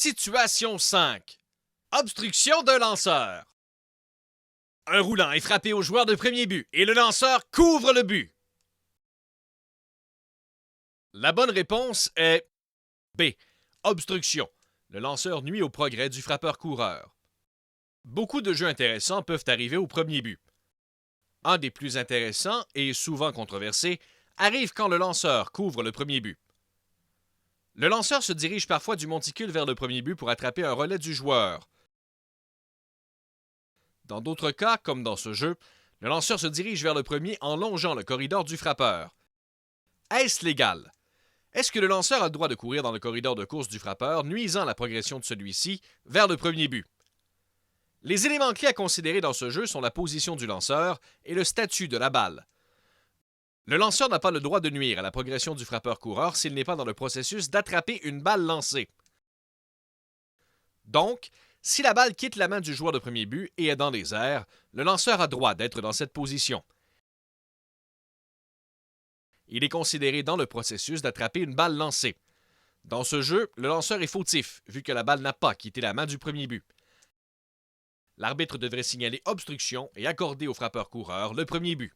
Situation 5. Obstruction d'un lanceur. Un roulant est frappé au joueur de premier but et le lanceur couvre le but. La bonne réponse est B. Obstruction. Le lanceur nuit au progrès du frappeur-coureur. Beaucoup de jeux intéressants peuvent arriver au premier but. Un des plus intéressants, et souvent controversé, arrive quand le lanceur couvre le premier but. Le lanceur se dirige parfois du monticule vers le premier but pour attraper un relais du joueur. Dans d'autres cas, comme dans ce jeu, le lanceur se dirige vers le premier en longeant le corridor du frappeur. Est-ce légal? Est-ce que le lanceur a le droit de courir dans le corridor de course du frappeur, nuisant à la progression de celui-ci vers le premier but? Les éléments clés à considérer dans ce jeu sont la position du lanceur et le statut de la balle. Le lanceur n'a pas le droit de nuire à la progression du frappeur-coureur s'il n'est pas dans le processus d'attraper une balle lancée. Donc, si la balle quitte la main du joueur de premier but et est dans les airs, le lanceur a droit d'être dans cette position. Il est considéré dans le processus d'attraper une balle lancée. Dans ce jeu, le lanceur est fautif, vu que la balle n'a pas quitté la main du premier but. L'arbitre devrait signaler obstruction et accorder au frappeur-coureur le premier but.